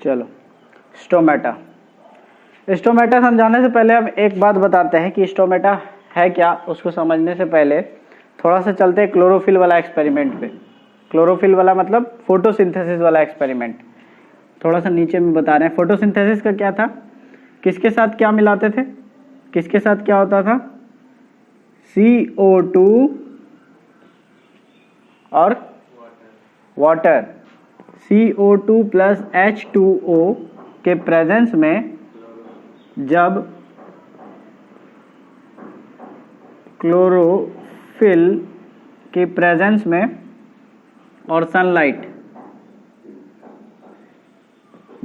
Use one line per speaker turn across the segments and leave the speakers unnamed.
चलो stomata. Stomata समझाने से पहले हम एक बात बताते हैं कि स्टोमेटा है क्या। उसको समझने से पहले थोड़ा सा चलते हैं क्लोरोफिल वाला एक्सपेरिमेंट पे। क्लोरोफिल वाला मतलब फोटोसिंथेसिस वाला एक्सपेरिमेंट। थोड़ा सा नीचे में बता रहे हैं फोटोसिंथेसिस का क्या था, किसके साथ क्या मिलाते थे, किसके साथ क्या होता था, CO2 और वाटर। CO2 प्लस H2O के प्रेजेंस में जब क्लोरोफिल के प्रेजेंस में और सनलाइट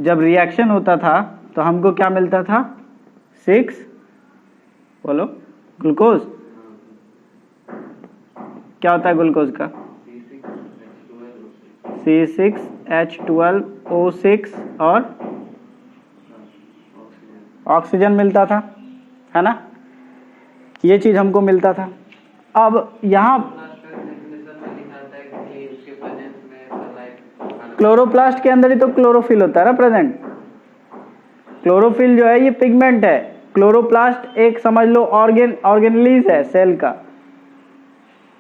जब रिएक्शन होता था तो हमको क्या मिलता था, 6 बोलो ग्लूकोज। क्या होता है ग्लूकोज का, C6H12O6 और ऑक्सीजन मिलता था, है ना। ये चीज हमको मिलता था। अब यहाँ क्लोरोप्लास्ट के अंदर ही तो क्लोरोफिल होता है ना प्रेजेंट। क्लोरोफिल जो है ये पिगमेंट है। क्लोरोप्लास्ट एक समझ लो ऑर्गेनलीज है सेल का,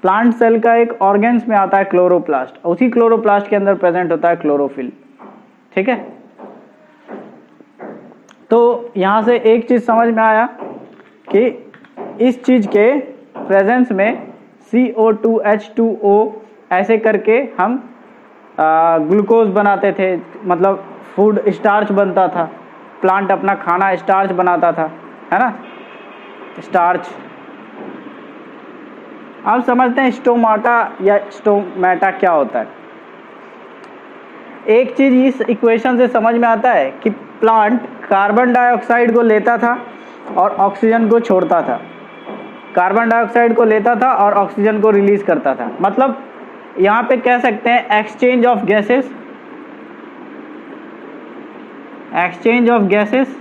प्लांट सेल का एक ऑर्गेन्स में आता है क्लोरोप्लास्ट। उसी क्लोरोप्लास्ट के अंदर प्रेजेंट होता है क्लोरोफिल, ठीक है। तो यहां से एक चीज समझ में आया कि इस चीज के प्रेजेंस में CO2H2O ऐसे करके हम ग्लूकोज बनाते थे, मतलब फूड स्टार्च बनता था। प्लांट अपना खाना स्टार्च बनाता था, है ना, स्टार्च। अब समझते हैं स्टोमाटा या स्टोमेटा क्या होता है। एक चीज इस इक्वेशन से समझ में आता है कि प्लांट कार्बन डाइऑक्साइड को लेता था और ऑक्सीजन को छोड़ता था। कार्बन डाइऑक्साइड को लेता था और ऑक्सीजन को रिलीज करता था। मतलब यहां पे कह सकते हैं exchange of gases. Exchange of gases,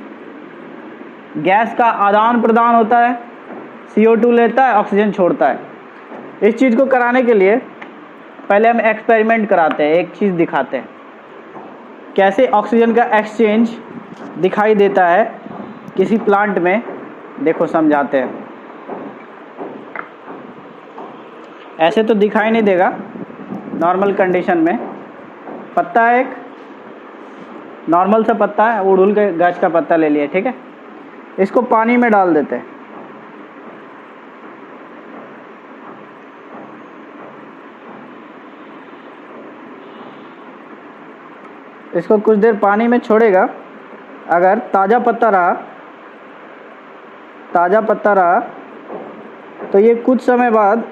gas का आदान प्रदान होता है। CO2 लेता है, ऑक्सीजन छोड़ता है। इस चीज को कराने के लिए पहले हम एक्सपेरिमेंट कराते हैं, एक चीज दिखाते हैं कैसे ऑक्सीजन का एक्सचेंज दिखाई देता है किसी प्लांट में। देखो समझाते हैं। ऐसे तो दिखाई नहीं देगा नॉर्मल कंडीशन में। पत्ता है एक नॉर्मल सा पत्ता है, उड़हुल के गाछ का पत्ता ले लिया, ठीक है। इसको पानी में डाल देते हैं। इसको कुछ देर पानी में छोड़ेगा। अगर ताज़ा पत्ता रहा तो ये कुछ समय बाद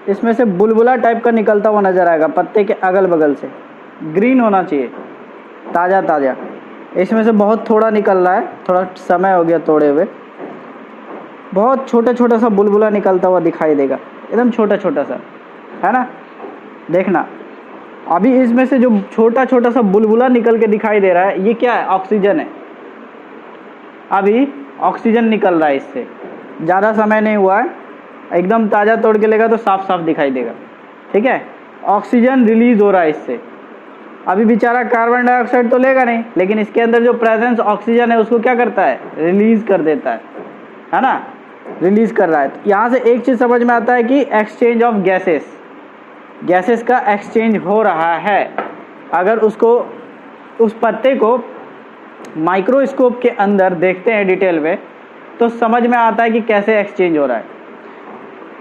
इसमें से बुलबुला टाइप का निकलता हुआ नजर आएगा पत्ते के अगल बगल से। ग्रीन होना चाहिए, ताज़ा। इसमें से बहुत थोड़ा निकल रहा है, थोड़ा समय हो गया तोड़े हुए। बहुत छोटा सा बुलबुला निकलता हुआ दिखाई देगा, एकदम छोटा सा, है ना। देखना अभी इसमें से जो छोटा सा बुलबुला निकल के दिखाई दे रहा है, ये क्या है, ऑक्सीजन है। अभी ऑक्सीजन निकल रहा है इससे। ज़्यादा समय नहीं हुआ है, एकदम ताज़ा तोड़ के लेगा तो साफ दिखाई देगा, ठीक है। ऑक्सीजन रिलीज हो रहा है इससे। अभी बेचारा कार्बन डाइऑक्साइड तो लेगा नहीं, लेकिन इसके अंदर जो प्रेजेंस ऑक्सीजन है उसको क्या करता है, रिलीज कर देता है ना, रिलीज कर रहा है। तो यहाँ से एक चीज़ समझ में आता है कि एक्सचेंज ऑफ गैसेस का एक्सचेंज हो रहा है। अगर उसको उस पत्ते को माइक्रोस्कोप के अंदर देखते हैं डिटेल में तो समझ में आता है कि कैसे एक्सचेंज हो रहा है।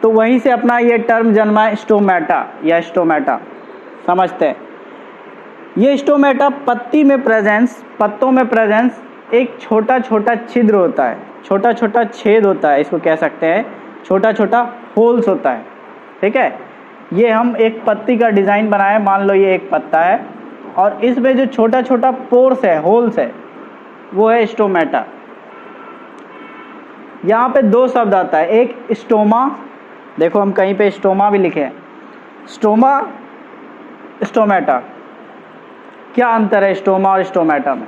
तो वहीं से अपना ये टर्म जन्मा है स्टोमेटा या स्टोमेटा। समझते हैं ये स्टोमेटा पत्तों में प्रेजेंस एक छोटा छिद्र होता है, छोटा छेद होता है, इसको कह सकते हैं छोटा होल्स होता है, ठीक है। ये हम एक पत्ती का डिजाइन बनाए, मान लो ये एक पत्ता है और इसमें जो छोटा पोर्स है, होल्स है, वो है स्टोमेटा। यहाँ पे दो शब्द आता है, एक स्टोमा, देखो हम कहीं पे स्टोमा भी लिखे हैं, स्टोमा स्टोमेटा। क्या अंतर है स्टोमा और स्टोमेटा में?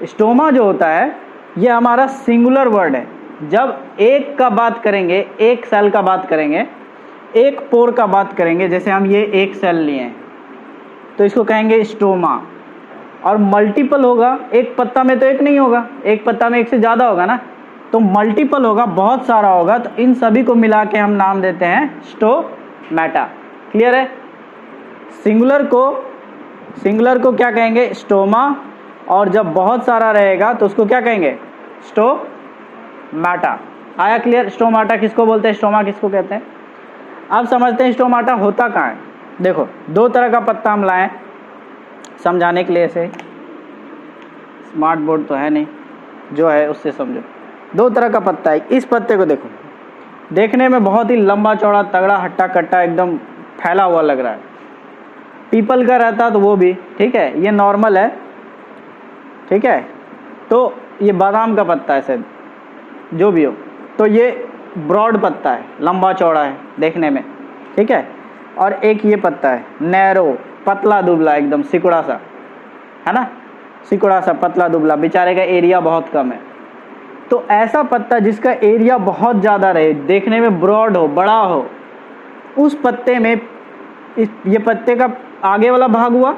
स्टोमा जो होता है ये हमारा सिंगुलर वर्ड है। जब एक का बात करेंगे, एक सेल का बात करेंगे, एक पोर का बात करेंगे, जैसे हम ये एक सेल लिए हैं तो इसको कहेंगे स्टोमा। और मल्टीपल होगा, एक पत्ता में तो एक नहीं होगा, एक पत्ता में एक से ज़्यादा होगा ना, तो मल्टीपल होगा, बहुत सारा होगा, तो इन सभी को मिला के हम नाम देते हैं स्टोमेटा। क्लियर है? सिंगुलर को क्या कहेंगे? स्टोमा, और जब बहुत सारा रहेगा तो उसको क्या कहेंगे? स्टोमाटा। आया क्लियर? स्टोमाटा किसको बोलते हैं, स्टोमा किसको कहते हैं? अब समझते हैं स्टोमाटा होता कहाँ है। देखो, दो तरह का पत्ता हम लाएं समझाने के लिए, ऐसे स्मार्ट बोर्ड तो है नहीं, जो है उससे समझो। दो तरह का पत्ता है। इस पत्ते को देखो, देखने में बहुत ही लंबा चौड़ा तगड़ा हट्टा कट्टा एकदम फैला हुआ लग रहा है। पीपल का रहता तो वो भी ठीक है, ये नॉर्मल है, ठीक है। तो ये बादाम का पत्ता है शायद, जो भी हो, तो ये ब्रॉड पत्ता है, लंबा चौड़ा है देखने में, ठीक है। और एक ये पत्ता है नैरो, पतला दुबला एकदम सिकुड़ा सा, है ना, सिकुड़ा सा पतला दुबला, बेचारे का एरिया बहुत कम है। तो ऐसा पत्ता जिसका एरिया बहुत ज़्यादा रहे, देखने में ब्रॉड हो, बड़ा हो, उस पत्ते में ये पत्ते का आगे वाला भाग हुआ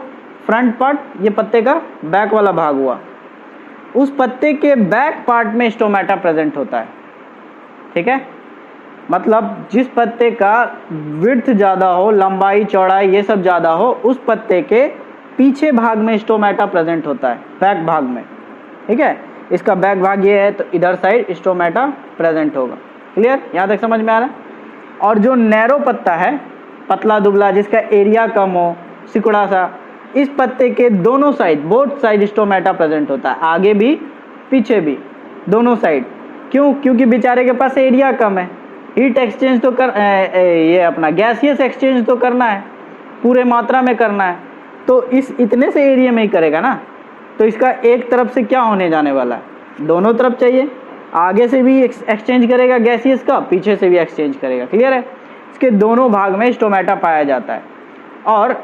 फ्रंट पार्ट, ये पत्ते का बैक वाला भाग हुआ, उस पत्ते के बैक पार्ट में स्टोमेटा प्रेजेंट होता है, ठीक है। मतलब जिस पत्ते का विड्थ ज़्यादा हो, लंबाई चौड़ाई ये सब ज़्यादा हो, उस पत्ते के पीछे भाग में स्टोमेटा प्रेजेंट होता है, बैक भाग में, ठीक है। इसका बैक भाग ये है तो इधर साइड स्टोमेटा प्रेजेंट होगा। क्लियर? यहाँ तक समझ में आ रहा है? और जो नैरो पत्ता है, पतला दुबला, जिसका एरिया कम हो, सिकुड़ा सा, इस पत्ते के दोनों side, both side stomata present होता है, आगे भी पीछे भी, दोनों साइड। क्यों? क्योंकि बेचारे के पास एरिया कम है, हीट एक्सचेंज तो ये अपना गैसियस एक्सचेंज तो करना है, पूरे मात्रा में करना है, तो इस इतने से एरिया में ही करेगा ना। तो इसका एक तरफ से क्या होने जाने वाला है, दोनों तरफ चाहिए, आगे से भी एक्सचेंज करेगा गैसियस का, पीछे से भी एक्सचेंज करेगा। क्लियर है? इसके दोनों भाग में स्टोमेटा पाया जाता है, और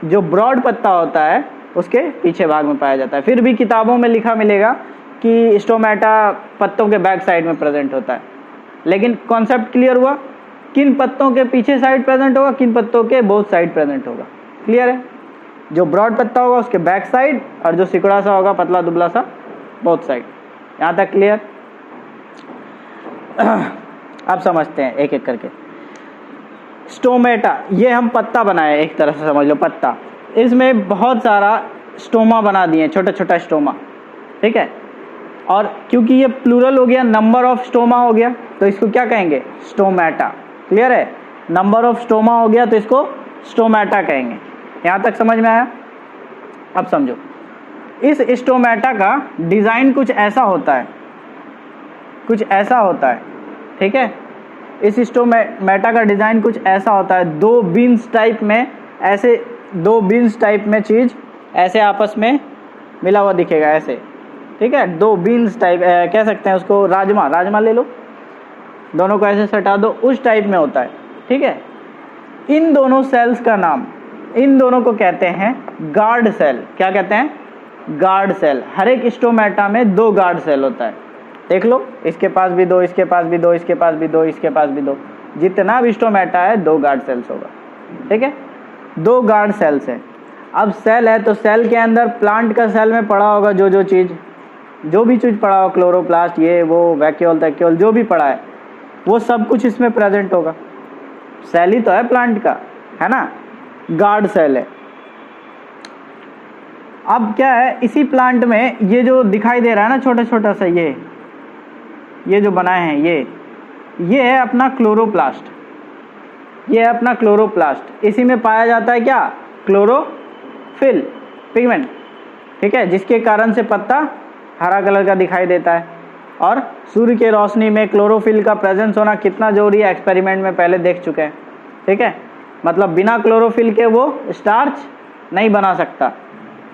जो ब्रॉड पत्ता होता है उसके पीछे भाग में पाया जाता है। फिर भी किताबों में लिखा मिलेगा कि स्टोमेटा पत्तों के बैक साइड में प्रेजेंट होता है, लेकिन कॉन्सेप्ट क्लियर हुआ? किन पत्तों के पीछे साइड प्रेजेंट होगा, किन पत्तों के बोथ साइड प्रेजेंट होगा। क्लियर है? जो ब्रॉड पत्ता होगा उसके बैक साइड, और जो सिकुड़ा सा होगा पतला दुबला सा, बोथ साइड। यहाँ तक क्लियर? अब समझते हैं एक एक करके। स्टोमेटा, ये हम पत्ता बनाए, एक तरह से समझ लो पत्ता, इसमें बहुत सारा स्टोमा बना दिए, छोटा छोटा स्टोमा, ठीक है। और क्योंकि ये प्लूरल हो गया, नंबर ऑफ स्टोमा हो गया, तो इसको क्या कहेंगे? स्टोमेटा। क्लियर है? नंबर ऑफ स्टोमा हो गया तो इसको स्टोमेटा कहेंगे। यहाँ तक समझ में आया? अब समझो, इस स्टोमेटा का डिज़ाइन कुछ ऐसा होता है, कुछ ऐसा होता है, ठीक है। इस स्टोमेटा का डिज़ाइन कुछ ऐसा होता है, दो बीन्स टाइप में, ऐसे दो बीन्स टाइप में चीज़ ऐसे आपस में मिला हुआ दिखेगा, ऐसे, ठीक है। दो बीन्स टाइप कह सकते हैं उसको, राजमा ले लो, दोनों को ऐसे सटा दो, उस टाइप में होता है, ठीक है। इन दोनों सेल्स का नाम, इन दोनों को कहते हैं गार्ड सेल। क्या कहते हैं? Guard cell. हर एक स्टोमेटा में दो गार्ड सेल होता है, देख लो, इसके पास भी दो, इसके पास भी दो, इसके पास भी दो, इसके पास भी दो, जितना भी स्टोमेटा है दो गार्ड सेल्स होगा, ठीक है। दो गार्ड सेल्स है। अब सेल है तो सेल के अंदर प्लांट का सेल में पड़ा होगा जो भी चीज़ पड़ा हो, क्लोरोप्लास्ट, ये वो, वैक्यूल तैक्यूल, जो भी पड़ा है वो सब कुछ इसमें प्रेजेंट होगा। सेल ही तो है प्लांट का, है ना, गार्ड सेल है। अब क्या है, इसी प्लांट में ये जो दिखाई दे रहा है ना छोटा छोटा सा, ये जो बनाए हैं, ये है अपना क्लोरोप्लास्ट, ये है अपना क्लोरोप्लास्ट। इसी में पाया जाता है क्या? क्लोरोफिल पिगमेंट, ठीक है, जिसके कारण से पत्ता हरा कलर का दिखाई देता है। और सूर्य के रोशनी में क्लोरोफिल का प्रेजेंस होना कितना जरूरी है, एक्सपेरिमेंट में पहले देख चुके हैं, ठीक है। मतलब बिना क्लोरोफिल के वो स्टार्च नहीं बना सकता।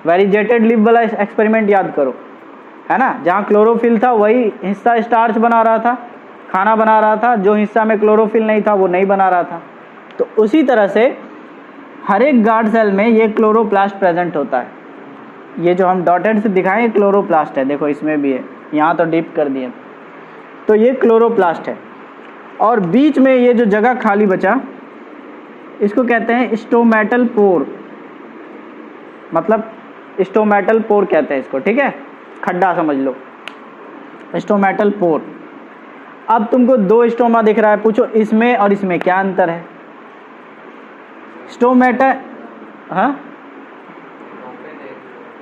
वेरीजेटेड लीफ वाला एक्सपेरिमेंट याद करो, है ना, जहाँ क्लोरोफिल था वही हिस्सा स्टार्च बना रहा था, खाना बना रहा था, जो हिस्सा में क्लोरोफिल नहीं था वो नहीं बना रहा था। तो उसी तरह से हर एक गार्ड सेल में ये क्लोरोप्लास्ट प्रेजेंट होता है। ये जो हम डॉटेड से दिखाएं क्लोरोप्लास्ट है, देखो इसमें भी है, यहाँ तो डीप कर दिए, तो ये क्लोरोप्लास्ट है। और बीच में ये जो जगह खाली बचा, इसको कहते हैं स्टोमेटल पोर। मतलब स्टोमेटल पोर कहते हैं इसको, ठीक है, खड्डा समझ लो, स्टोमेटल पोर। अब तुमको दो स्टोमा दिख रहा है, पूछो इसमें और इसमें क्या अंतर है? स्टोमेटा,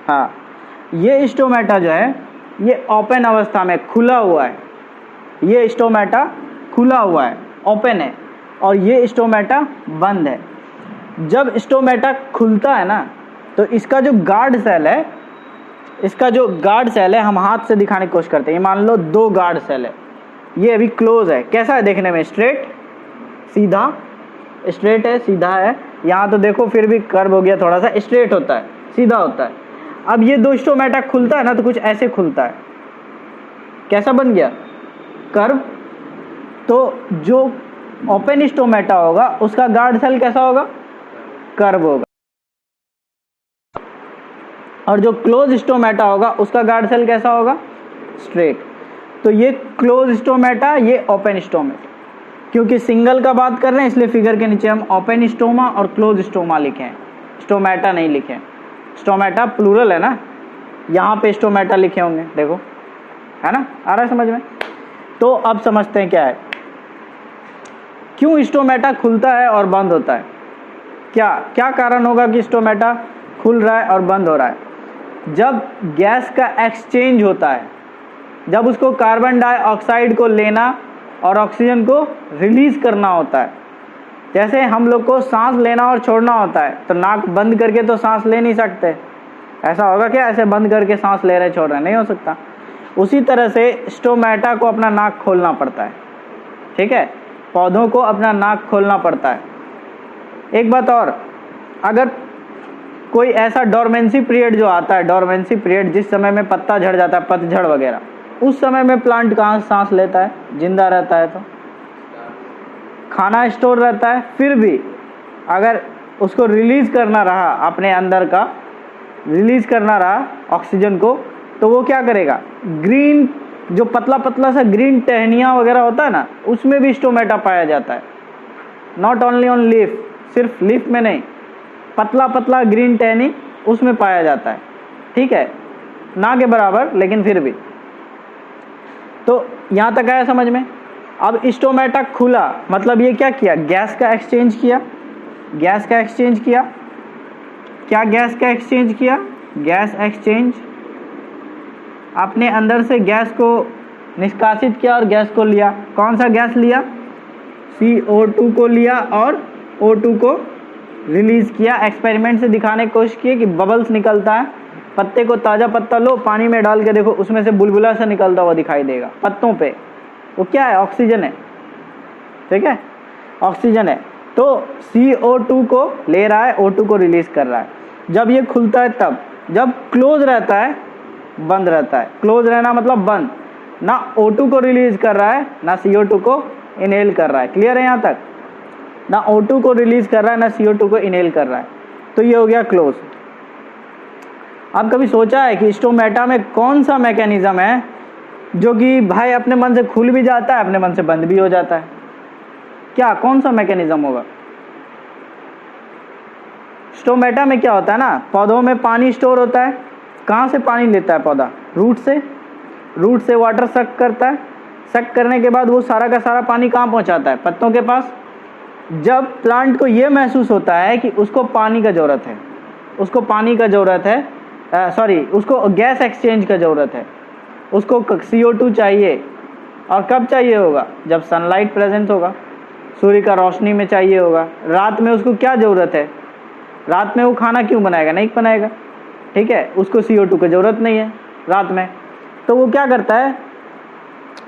हाँ, ये स्टोमेटा जो है ये ओपन अवस्था में खुला हुआ है, ये स्टोमेटा खुला हुआ है, ओपन है, और ये स्टोमेटा बंद है। जब स्टोमेटा खुलता है ना तो इसका जो गार्ड सेल है, इसका जो गार्ड सेल है, हम हाथ से दिखाने की कोशिश करते हैं, ये मान लो दो गार्ड सेल है, ये अभी क्लोज है, कैसा है देखने में? स्ट्रेट, सीधा, स्ट्रेट है, सीधा है, यहाँ तो देखो फिर भी कर्व हो गया, थोड़ा सा स्ट्रेट होता है, सीधा होता है। अब ये दो स्टोमेटा खुलता है ना तो कुछ ऐसे खुलता है, कैसा बन गया? कर्व। तो जो ओपन स्टोमेटा होगा उसका गार्ड सेल कैसा होगा? कर्व होगा, और जो क्लोज स्टोमेटा होगा उसका गार्ड सेल कैसा होगा? स्ट्रेट। तो ये क्लोज स्टोमेटा, ये ओपन स्टोमेटा। क्योंकि सिंगल का बात कर रहे हैं इसलिए फिगर के नीचे हम ओपन स्टोमा और क्लोज स्टोमा लिखे हैं, स्टोमेटा नहीं लिखे। स्टोमेटा प्लूरल है ना, यहाँ पे स्टोमेटा लिखे होंगे, देखो, है ना, आ रहा है समझ में? तो अब समझते हैं क्या है, क्यों स्टोमेटा खुलता है और बंद होता है, क्या क्या कारण होगा कि स्टोमेटा खुल रहा है और बंद हो रहा है? जब गैस का एक्सचेंज होता है, जब उसको कार्बन डाइऑक्साइड को लेना और ऑक्सीजन को रिलीज करना होता है। जैसे हम लोग को सांस लेना और छोड़ना होता है तो नाक बंद करके तो सांस ले नहीं सकते, ऐसा होगा क्या? ऐसे बंद करके सांस ले रहे छोड़ रहे, नहीं हो सकता। उसी तरह से स्टोमेटा को अपना नाक खोलना पड़ता है, ठीक है, पौधों को अपना नाक खोलना पड़ता है। एक बात और, अगर कोई ऐसा डोरमेंसी पीरियड जो आता है, डोरमेंसी पीरियड जिस समय में पत्ता झड़ जाता है, पतझड़ वगैरह, उस समय में प्लांट कहाँ सांस लेता है? जिंदा रहता है तो खाना स्टोर रहता है, फिर भी अगर उसको रिलीज करना रहा, अपने अंदर का रिलीज करना रहा ऑक्सीजन को, तो वो क्या करेगा? ग्रीन, जो पतला पतला सा ग्रीन टहनियाँ वगैरह होता है ना, उसमें भी स्टोमेटा पाया जाता है। नॉट ओनली ऑन लीफ, सिर्फ लीफ में नहीं, पतला पतला ग्रीन टहनी उसमें पाया जाता है, ठीक है, ना के बराबर लेकिन फिर भी। तो यहाँ तक आया समझ में? अब स्टोमेटा खुला मतलब ये क्या किया? गैस का एक्सचेंज किया, गैस का एक्सचेंज किया। क्या गैस का एक्सचेंज किया? गैस एक्सचेंज, अपने अंदर से गैस को निष्कासित किया और गैस को लिया। कौन सा गैस लिया? CO2 को लिया और O2 को रिलीज किया। एक्सपेरिमेंट से दिखाने की कोशिश की कि बबल्स निकलता है, पत्ते को, ताज़ा पत्ता लो, पानी में डाल के देखो, उसमें से बुलबुला सा निकलता हुआ दिखाई देगा पत्तों पे, वो क्या है? ऑक्सीजन है, ठीक है, ऑक्सीजन है। तो CO2 को ले रहा है, O2 को रिलीज कर रहा है। जब ये खुलता है तब, जब क्लोज रहता है बंद रहता है। क्लोज रहना मतलब बंद, ना O2 को रिलीज कर रहा है ना CO2 को इनहेल कर रहा है। क्लियर है यहाँ तक? ना O2 को रिलीज कर रहा है ना CO2 को इनहेल कर रहा है। तो ये हो गया क्लोज। अब कभी सोचा है कि स्टोमेटा में कौन सा मैकेनिज्म है जो कि भाई अपने मन से खुल भी जाता है, अपने मन से बंद भी हो जाता है? क्या, कौन सा मैकेनिज्म होगा? स्टोमेटा में क्या होता है ना, पौधों में पानी स्टोर होता है। कहाँ से पानी लेता है पौधा? रूट से। रूट से वाटर सक करता है, सक करने के बाद वो सारा का सारा पानी कहाँ पहुँचाता है? पत्तों के पास। जब प्लांट को ये महसूस होता है कि उसको पानी का ज़रूरत है, उसको पानी का ज़रूरत है, उसको गैस एक्सचेंज का ज़रूरत है, उसको CO2 चाहिए, और कब चाहिए होगा? जब सनलाइट प्रेजेंट होगा, सूर्य का रोशनी में चाहिए होगा। रात में उसको क्या ज़रूरत है? रात में वो खाना क्यों बनाएगा? नहीं बनाएगा, ठीक है, उसको CO2 की ज़रूरत नहीं है रात में। तो वो क्या करता है?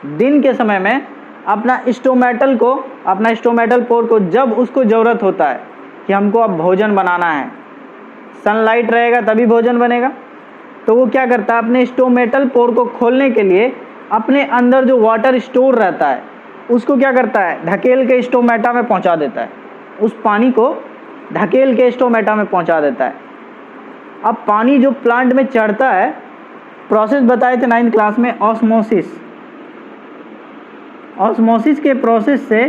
दिन के समय में अपना स्टोमेटल पोर को, जब उसको ज़रूरत होता है कि हमको अब भोजन बनाना है, सनलाइट रहेगा तभी भोजन बनेगा, तो वो क्या करता है? अपने स्टोमेटल पोर को खोलने के लिए अपने अंदर जो वाटर स्टोर रहता है उसको क्या करता है? ढकेल के स्टोमेटा में पहुंचा देता है। उस पानी को ढकेल के स्टोमेटा में पहुंचा देता है। अब पानी जो प्लांट में चढ़ता है, प्रोसेस बताए थे 9th क्लास में, ऑस्मोसिस। ऑस्मोसिस के प्रोसेस से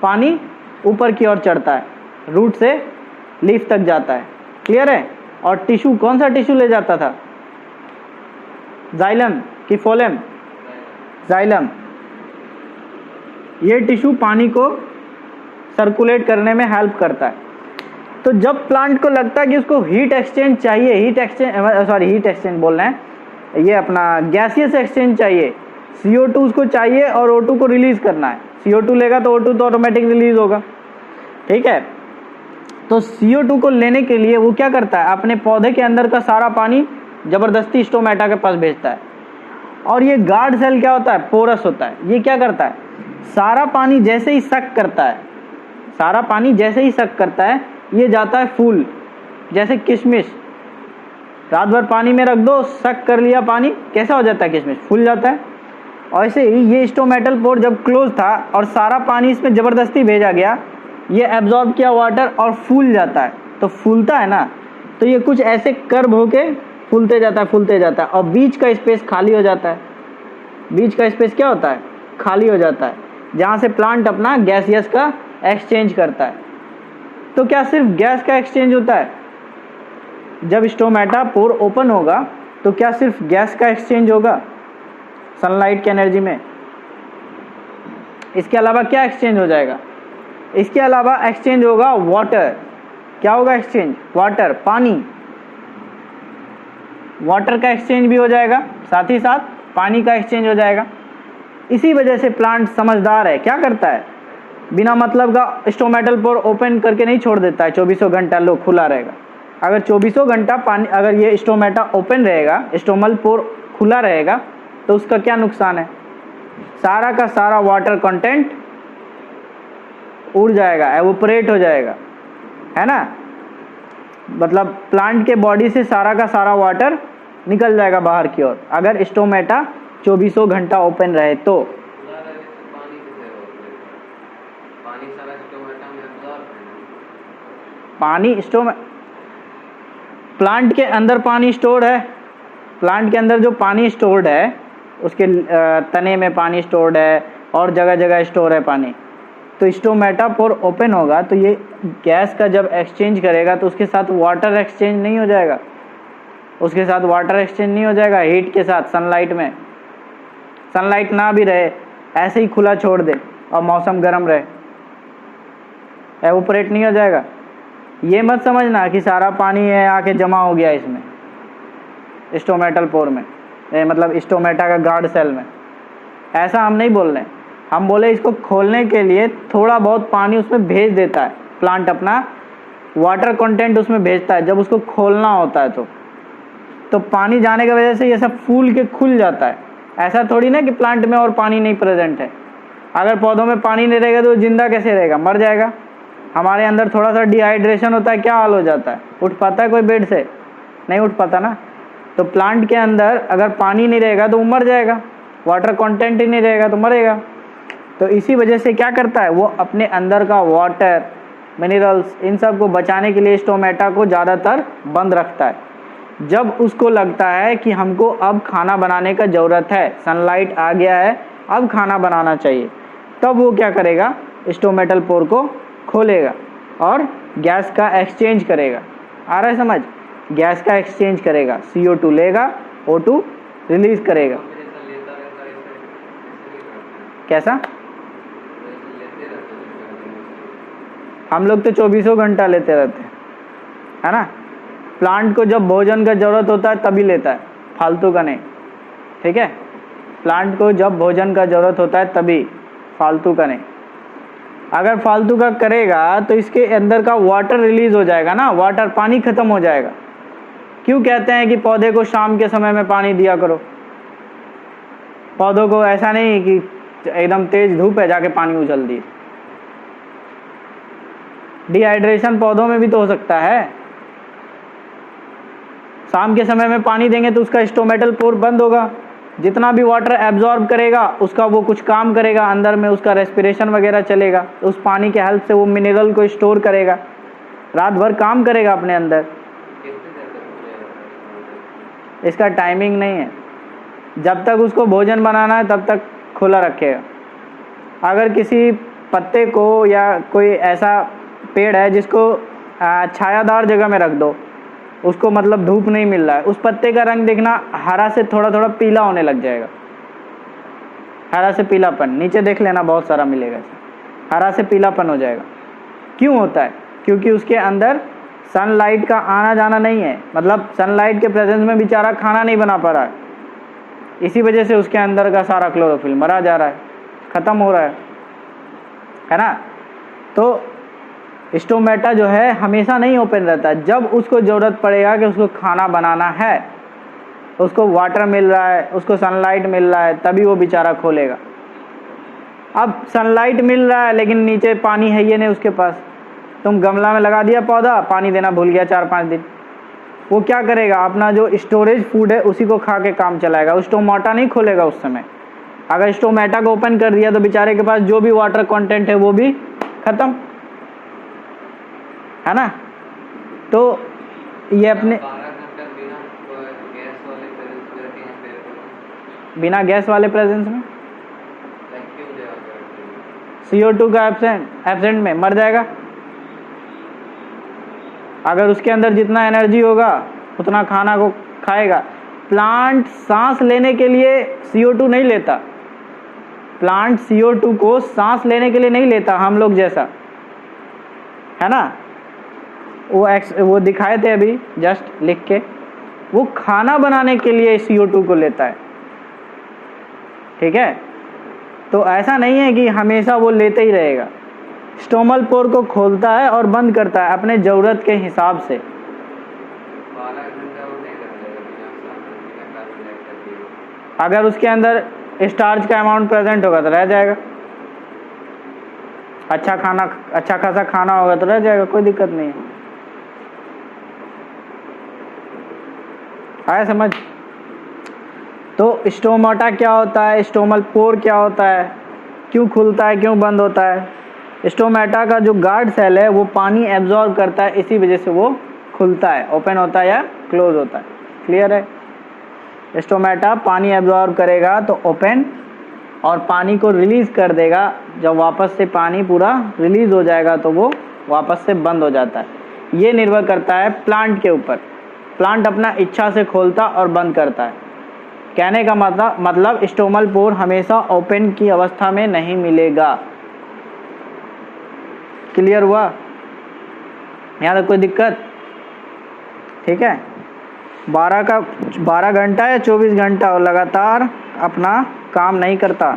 पानी ऊपर की ओर चढ़ता है, रूट से लीफ तक जाता है। क्लियर है? और टिश्यू, कौन सा टिश्यू ले जाता था? जाइलम कि फोलेम? जाइलम। ये टिश्यू पानी को सर्कुलेट करने में हेल्प करता है। तो जब प्लांट को लगता है कि उसको हीट एक्सचेंज चाहिए, हीट एक्सचेंज बोल रहे हैं, ये अपना गैसियस एक्सचेंज चाहिए, CO2 उसको चाहिए और O2 को रिलीज करना है। CO2 लेगा तो O2 तो ऑटोमेटिक रिलीज होगा, ठीक है। तो CO2 को लेने के लिए वो क्या करता है, अपने पौधे के अंदर का सारा पानी जबरदस्ती स्टोमेटा के पास भेजता है। और ये गार्ड सेल क्या होता है, पोरस होता है। ये क्या करता है, सारा पानी जैसे ही सक करता है, सारा पानी जैसे ही सक करता है, ये जाता है फूल, जैसे किशमिश, रात भर पानी में रख दो, सक कर लिया पानी, कैसा हो जाता है किशमिश, फूल जाता है। और ऐसे ही ये स्टोमेटल पोर जब क्लोज था और सारा पानी इसमें ज़बरदस्ती भेजा गया, ये एब्जॉर्ब किया वाटर और फूल जाता है। तो फूलता है ना, तो ये कुछ ऐसे कर्व होके फूलते जाता है और बीच का स्पेस खाली हो जाता है। बीच का स्पेस क्या होता है, खाली हो जाता है, जहाँ से प्लांट अपना गैसियस का एक्सचेंज करता है। तो क्या सिर्फ गैस का एक्सचेंज होता है? जब स्टोमेटा पोर ओपन होगा तो क्या सिर्फ गैस का एक्सचेंज होगा सनलाइट की एनर्जी में? इसके अलावा क्या एक्सचेंज हो जाएगा? इसके अलावा एक्सचेंज होगा वाटर। क्या होगा एक्सचेंज? वाटर, पानी, वाटर का एक्सचेंज भी हो जाएगा, साथ ही साथ पानी का एक्सचेंज हो जाएगा। इसी वजह से प्लांट समझदार है, क्या करता है, बिना मतलब का स्टोमेटल पोर ओपन करके नहीं छोड़ देता है 24 घंटा लो खुला रहेगा। अगर 24 घंटा पानी, अगर ये स्टोमेटा ओपन रहेगा, स्टोमल पोर खुला रहेगा, तो उसका क्या नुकसान है, सारा का सारा वाटर कंटेंट उड़ जाएगा, एवोपरेट हो जाएगा, है ना। मतलब प्लांट के बॉडी से सारा का सारा वाटर निकल जाएगा बाहर की ओर, अगर स्टोमेटा 24 घंटा ओपन रहे तो। पानी प्लांट के अंदर पानी स्टोर्ड है, प्लांट के अंदर जो पानी स्टोर्ड है, उसके तने में पानी स्टोर्ड है और जगह जगह स्टोर है पानी। तो स्टोमेटा पोर ओपन होगा तो ये गैस का जब एक्सचेंज करेगा तो उसके साथ वाटर एक्सचेंज नहीं हो जाएगा, उसके साथ वाटर एक्सचेंज नहीं हो जाएगा हीट के साथ। सनलाइट में, सनलाइट ना भी रहे, ऐसे ही खुला छोड़ दे और मौसम गर्म रहे, एवोपरेट नहीं हो जाएगा। ये मत समझना कि सारा पानी है आके जमा हो गया इसमें स्टोमेटल पोर में, मतलब स्टोमेटा का गार्ड सेल में, ऐसा हम नहीं बोल रहे। हम बोले इसको खोलने के लिए थोड़ा बहुत पानी उसमें भेज देता है प्लांट, अपना वाटर कंटेंट उसमें भेजता है जब उसको खोलना होता है। तो पानी जाने की वजह से ये सब फूल के खुल जाता है। ऐसा थोड़ी ना कि प्लांट में और पानी नहीं प्रेजेंट है। अगर पौधों में पानी नहीं रहेगा तो जिंदा कैसे रहेगा, मर जाएगा। हमारे अंदर थोड़ा सा डिहाइड्रेशन होता है, क्या हाल हो जाता है, उठ पाता है कोई बेड से? नहीं उठ पाता ना। तो प्लांट के अंदर अगर पानी नहीं रहेगा तो वो मर जाएगा, वाटर कंटेंट ही नहीं रहेगा तो मरेगा। तो इसी वजह से क्या करता है, वो अपने अंदर का वाटर, मिनरल्स, इन सब को बचाने के लिए स्टोमेटा को ज़्यादातर बंद रखता है। जब उसको लगता है कि हमको अब खाना बनाने का ज़रूरत है, सनलाइट आ गया है, अब खाना बनाना चाहिए, तब वो क्या करेगा, स्टोमेटल पोर को खोलेगा और गैस का एक्सचेंज करेगा। आ रहा है समझ? गैस का एक्सचेंज करेगा, CO2 लेगा, O2 रिलीज करेगा। कैसा? हम लोग तो 24 घंटा लेते रहते हैं, है ना। प्लांट को जब भोजन का ज़रूरत होता है तभी लेता है, फालतू का नहीं, ठीक है। प्लांट को जब भोजन का ज़रूरत होता है तभी, फालतू का नहीं। अगर फालतू का करेगा तो इसके अंदर का वाटर रिलीज हो जाएगा ना, वाटर, पानी ख़त्म हो जाएगा। क्यों कहते हैं कि पौधे को शाम के समय में पानी दिया करो? पौधों को ऐसा नहीं कि एकदम तेज धूप है जाके पानी उछल दी। डिहाइड्रेशन पौधों में भी तो हो सकता है। शाम के समय में पानी देंगे तो उसका स्टोमेटल पोर बंद होगा, जितना भी वाटर एब्जॉर्ब करेगा उसका वो कुछ काम करेगा अंदर में, उसका रेस्पिरेशन वगैरह चलेगा, उस पानी के हेल्प से वो मिनरल को स्टोर करेगा, रात भर काम करेगा अपने अंदर। इसका टाइमिंग नहीं है, जब तक उसको भोजन बनाना है तब तक खुला रखेगा। अगर किसी पत्ते को या कोई ऐसा पेड़ है जिसको छायादार जगह में रख दो उसको मतलब धूप नहीं मिल रहा है, उस पत्ते का रंग देखना हरा से थोड़ा थोड़ा पीला होने लग जाएगा, हरा से पीलापन, नीचे देख लेना बहुत सारा मिलेगा, हरा से पीलापन हो जाएगा। क्यों होता है? क्योंकि उसके अंदर सनलाइट का आना जाना नहीं है, मतलब सनलाइट के प्रेजेंस में बेचारा खाना नहीं बना पा रहा है, इसी वजह से उसके अंदर का सारा क्लोरोफिल मरा जा रहा है, ख़त्म हो रहा है ना। तो स्टोमेटा जो है हमेशा नहीं ओपन रहता है, जब उसको ज़रूरत पड़ेगा कि उसको खाना बनाना है, उसको वाटर मिल रहा है, उसको सनलाइट मिल रहा है, तभी वो बेचारा खोलेगा। अब सनलाइट मिल रहा है लेकिन नीचे पानी है ये नहीं उसके पास, तुम गमला में लगा दिया पौधा, पानी देना भूल गया 4-5 दिन, वो क्या करेगा? अपना जो स्टोरेज फूड है उसी को खा के काम चलाएगा, वो स्टोमाटा नहीं खोलेगा उस समय। अगर स्टोमेटा को ओपन कर दिया तो बेचारे के पास जो भी वाटर कंटेंट है वो भी ख़त्म, है ना। तो ये अपने बिना गैस वाले प्रेजेंस में CO2 का एब्सेंट में मर जाएगा। अगर उसके अंदर जितना एनर्जी होगा उतना खाना को खाएगा। प्लांट सांस लेने के लिए CO2 नहीं लेता, प्लांट CO2 को सांस लेने के लिए नहीं लेता हम लोग जैसा, है ना। वो दिखाए थे अभी जस्ट लिख के, वो खाना बनाने के लिए CO2 को लेता है, ठीक है। तो ऐसा नहीं है कि हमेशा वो लेते ही रहेगा, स्टोमल पोर को खोलता है और बंद करता है अपने ज़रूरत के हिसाब से। अगर उसके अंदर स्टार्च का अमाउंट प्रेजेंट होगा तो रह जाएगा, अच्छा खासा खाना होगा तो रह जाएगा, कोई दिक्कत नहीं है। आया समझ? तो स्टोमाटा क्या होता है, स्टोमल पोर क्या होता है, क्यों खुलता है, क्यों बंद होता है? स्टोमेटा का जो गार्ड सेल है वो पानी एब्जॉर्ब करता है, इसी वजह से वो खुलता है, ओपन होता है या क्लोज होता है। क्लियर है? स्टोमेटा पानी एब्जॉर्ब करेगा तो ओपन, और पानी को रिलीज़ कर देगा, जब वापस से पानी पूरा रिलीज़ हो जाएगा तो वो वापस से बंद हो जाता है। ये निर्भर करता है प्लांट के ऊपर, प्लांट अपना इच्छा से खोलता और बंद करता है। कहने का मतलब स्टोमल पोर हमेशा ओपन की अवस्था में नहीं मिलेगा। क्लियर हुआ? यहाँ तक कोई दिक्कत? ठीक है। 12 घंटा या 24 घंटा और लगातार अपना काम नहीं करता।